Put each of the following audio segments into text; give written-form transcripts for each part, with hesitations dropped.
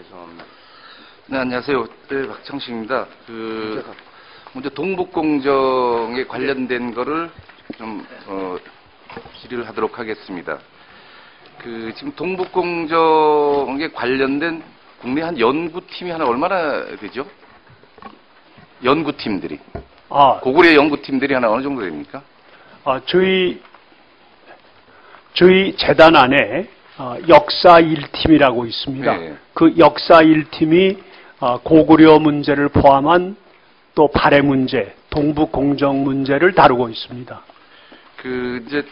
죄송합니다. 네, 안녕하세요. 네, 박창식입니다. 먼저 동북공정에 관련된 거를 좀, 질의를 하도록 하겠습니다. 지금 동북공정에 관련된 국내 한 연구팀이 하나 얼마나 되죠? 연구팀들이. 고구려 연구팀들이 하나 어느 정도 됩니까? 저희 재단 안에 역사 1팀이라고 있습니다. 네. 그 역사 1팀이 고구려 문제를 포함한 또 발해 문제, 동북 공정 문제를 다루고 있습니다. 이제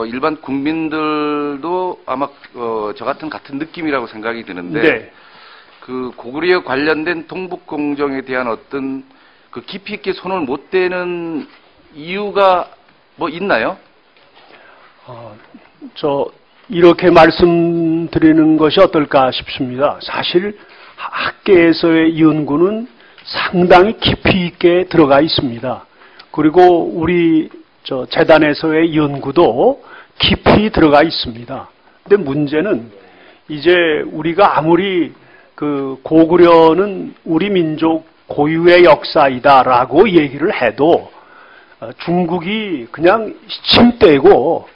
일반 국민들도 아마 저 같은 느낌이라고 생각이 드는데, 네. 고구려에 관련된 동북 공정에 대한 어떤 깊이 있게 손을 못 대는 이유가 뭐 있나요? 이렇게 말씀드리는 것이 어떨까 싶습니다. 사실 학계에서의 연구는 상당히 깊이 있게 들어가 있습니다. 그리고 우리 재단에서의 연구도 깊이 들어가 있습니다. 근데 문제는 이제 우리가 아무리 고구려는 우리 민족 고유의 역사이다라고 얘기를 해도 중국이 그냥 침 떼고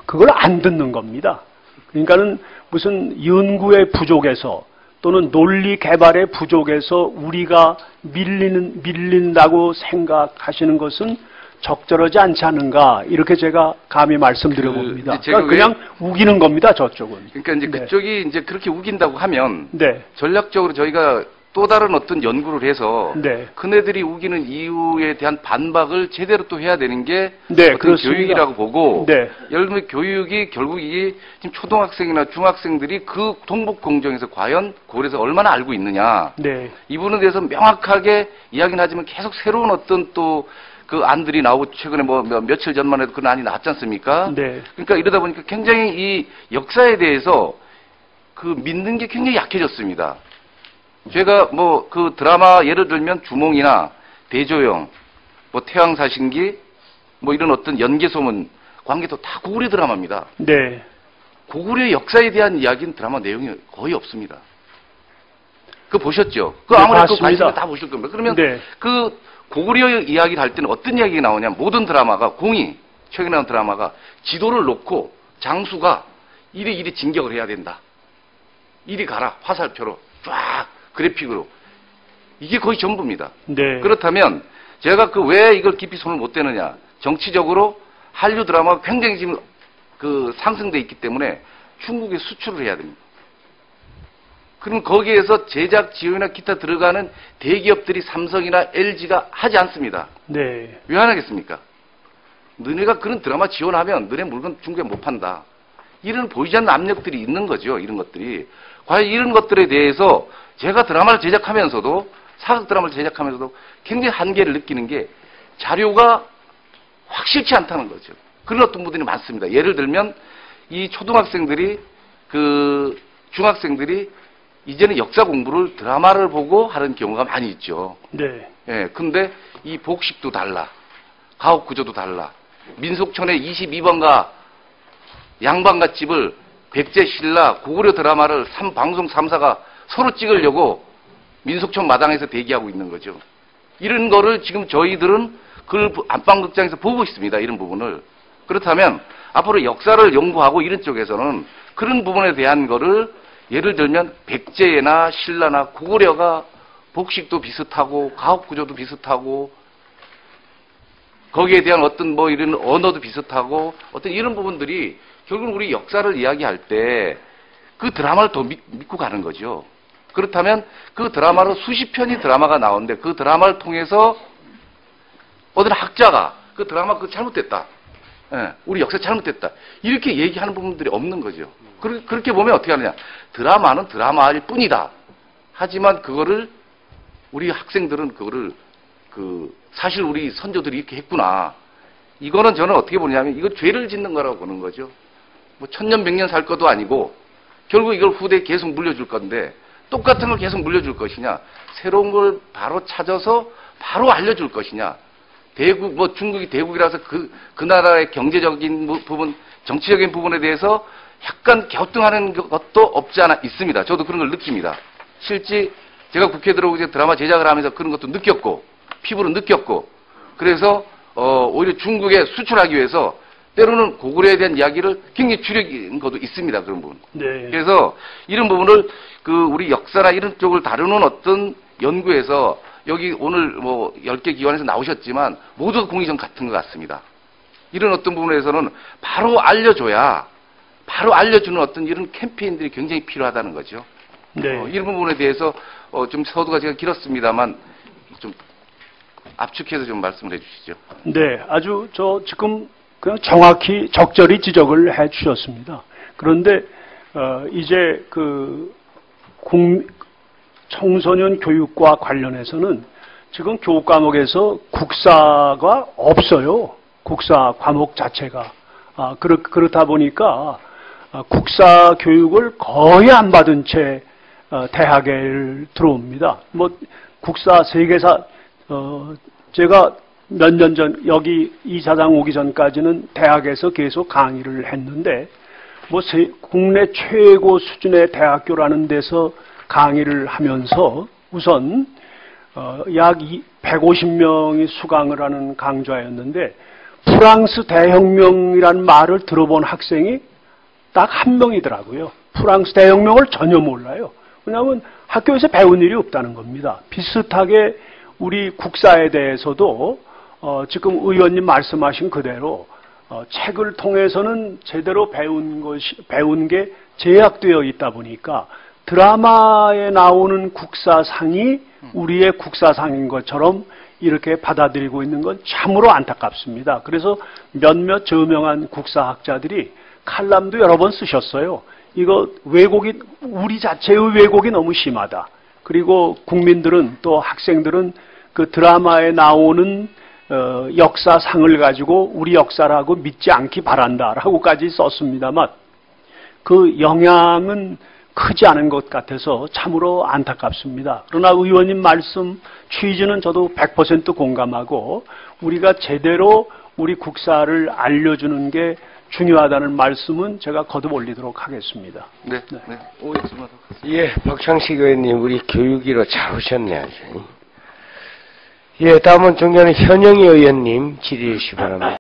그걸 안 듣는 겁니다. 그러니까는 무슨 연구의 부족에서 또는 논리 개발의 부족에서 우리가 밀린다고 생각하시는 것은 적절하지 않지 않은가, 이렇게 제가 감히 말씀드려 봅니다. 그러니까 그냥 우기는 겁니다, 저쪽은. 그러니까 이제 네. 그쪽이 이제 그렇게 우긴다고 하면, 네. 전략적으로 저희가 또 다른 어떤 연구를 해서, 네. 그네들이 우기는 이유에 대한 반박을 제대로 또 해야 되는 게, 네, 어떤 그렇습니다. 교육이라고 보고, 네. 예를 들면 교육이 결국 이게 지금 초등학생이나 중학생들이 그 동북공정에서 과연 고려에서 얼마나 알고 있느냐, 네. 이 부분에 대해서 명확하게 이야기는 하지만 계속 새로운 어떤 또 안들이 나오고, 최근에 며칠 전만 해도 그런 안이 나왔지 않습니까? 네. 그러니까 이러다 보니까 굉장히 이 역사에 대해서 믿는 게 굉장히 약해졌습니다. 제가 드라마 예를 들면 주몽이나 대조영, 태왕사신기, 이런 어떤 연개소문, 관계도 다 고구려 드라마입니다. 네. 고구려 역사에 대한 이야기는 드라마 내용이 거의 없습니다. 그거 보셨죠? 네, 아무래도 봤습니다. 관심을 다 보실 겁니다. 그러면 네. 고구려 이야기를 할 때는 어떤 이야기가 나오냐? 모든 드라마가, 최근에 나온 드라마가 지도를 놓고 장수가 이리 진격을 해야 된다. 이리 가라. 화살표로 쫙 그래픽으로. 이게 거의 전부입니다. 네. 그렇다면 제가 왜 이걸 깊이 손을 못 대느냐? 정치적으로 한류 드라마가 굉장히 지금 상승돼 있기 때문에 중국에 수출을 해야 됩니다. 그럼 거기에서 제작 지원이나 기타 들어가는 대기업들이 삼성이나 LG가 하지 않습니다. 네. 왜 안 하겠습니까? 너네가 그런 드라마 지원하면 너네 물건 중국에 못 판다. 이런 보이지 않는 압력들이 있는 거죠. 이런 것들이. 과연 이런 것들에 대해서 제가 드라마를 제작하면서도, 사극 드라마를 제작하면서도 굉장히 한계를 느끼는 게 자료가 확실치 않다는 거죠. 그런 어떤 분들이 많습니다. 예를 들면 이 초등학생들이, 중학생들이 이제는 역사 공부를 드라마를 보고 하는 경우가 많이 있죠. 네. 예, 근데 이 복식도 달라. 가옥 구조도 달라. 민속촌의 22번가 양반갓집을 백제 신라 고구려 드라마를 방송 3사가 서로 찍으려고 민속촌 마당에서 대기하고 있는 거죠. 이런 거를 지금 저희들은 그걸 안방극장에서 보고 있습니다. 이런 부분을. 그렇다면 앞으로 역사를 연구하고 이런 쪽에서는 그런 부분에 대한 거를, 예를 들면 백제나 신라나 고구려가 복식도 비슷하고 가옥 구조도 비슷하고 거기에 대한 어떤 이런 언어도 비슷하고 어떤 이런 부분들이 결국은 우리 역사를 이야기할 때 그 드라마를 더 믿고 가는 거죠. 그렇다면 그 드라마로 수십 편의 드라마가 나오는데 그 드라마를 통해서 어떤 학자가 그 드라마 잘못됐다. 예, 우리 역사 잘못됐다. 이렇게 얘기하는 부분들이 없는 거죠. 그렇게 보면 어떻게 하느냐. 드라마는 드라마일 뿐이다. 하지만 그거를 우리 학생들은 그거를 사실 우리 선조들이 이렇게 했구나. 이거는 저는 어떻게 보냐면 이거 죄를 짓는 거라고 보는 거죠. 천년 백년 살 것도 아니고 결국 이걸 후대에 계속 물려줄 건데 똑같은 걸 계속 물려줄 것이냐, 새로운 걸 바로 찾아서 바로 알려줄 것이냐. 중국이 대국이라서 그 나라의 경제적인 부분, 정치적인 부분에 대해서 약간 갸우뚱하는 것도 없지 않아 있습니다. 저도 그런 걸 느낍니다. 실제 제가 국회 들어오고 이제 드라마 제작을 하면서 그런 것도 느꼈고 피부로 느꼈고 그래서 오히려 중국에 수출하기 위해서 때로는 고구려에 대한 이야기를 굉장히 줄여긴 것도 있습니다. 그런 부분. 네. 그래서 이런 부분을 우리 역사나 이런 쪽을 다루는 어떤 연구에서 여기 오늘 뭐 10개 기관에서 나오셨지만 모두가 공의정 같은 것 같습니다. 이런 어떤 부분에서는 바로 알려줘야 바로 알려주는 어떤 이런 캠페인들이 굉장히 필요하다는 거죠. 네. 이런 부분에 대해서 좀 서두가 제가 길었습니다만 좀 압축해서 좀 말씀을 해주시죠. 네, 아주 지금 그냥 정확히 적절히 지적을 해 주셨습니다. 그런데 이제 청소년 교육과 관련해서는 지금 교육 과목에서 국사가 없어요. 국사 과목 자체가. 그렇다 보니까 국사 교육을 거의 안 받은 채 대학에 들어옵니다. 뭐 국사 세계사 제가 몇 년 전 여기 이사장 오기 전까지는 대학에서 계속 강의를 했는데 뭐 국내 최고 수준의 대학교라는 데서 강의를 하면서 우선 약 150명이 수강을 하는 강좌였는데 프랑스 대혁명이라는 말을 들어본 학생이 딱 한 명이더라고요. 프랑스 대혁명을 전혀 몰라요. 왜냐하면 학교에서 배운 일이 없다는 겁니다. 비슷하게 우리 국사에 대해서도 지금 의원님 말씀하신 그대로 책을 통해서는 제대로 배운 게 제약되어 있다 보니까 드라마에 나오는 국사상이 우리의 국사상인 것처럼 이렇게 받아들이고 있는 건 참으로 안타깝습니다. 그래서 몇몇 저명한 국사학자들이 칼럼도 여러 번 쓰셨어요. 이거 우리 자체의 왜곡이 너무 심하다. 그리고 국민들은 또 학생들은 그 드라마에 나오는 역사상을 가지고 우리 역사라고 믿지 않기 바란다라고까지 썼습니다만 그 영향은 크지 않은 것 같아서 참으로 안타깝습니다. 그러나 의원님 말씀 취지는 저도 100% 공감하고 우리가 제대로 우리 국사를 알려주는 게 중요하다는 말씀은 제가 거듭 올리도록 하겠습니다. 네. 예, 박창식 의원님 우리 교육위로 잘 오셨네요. 예, 다음은 존경하는 현영희 의원님 질의해 주시기 바랍니다.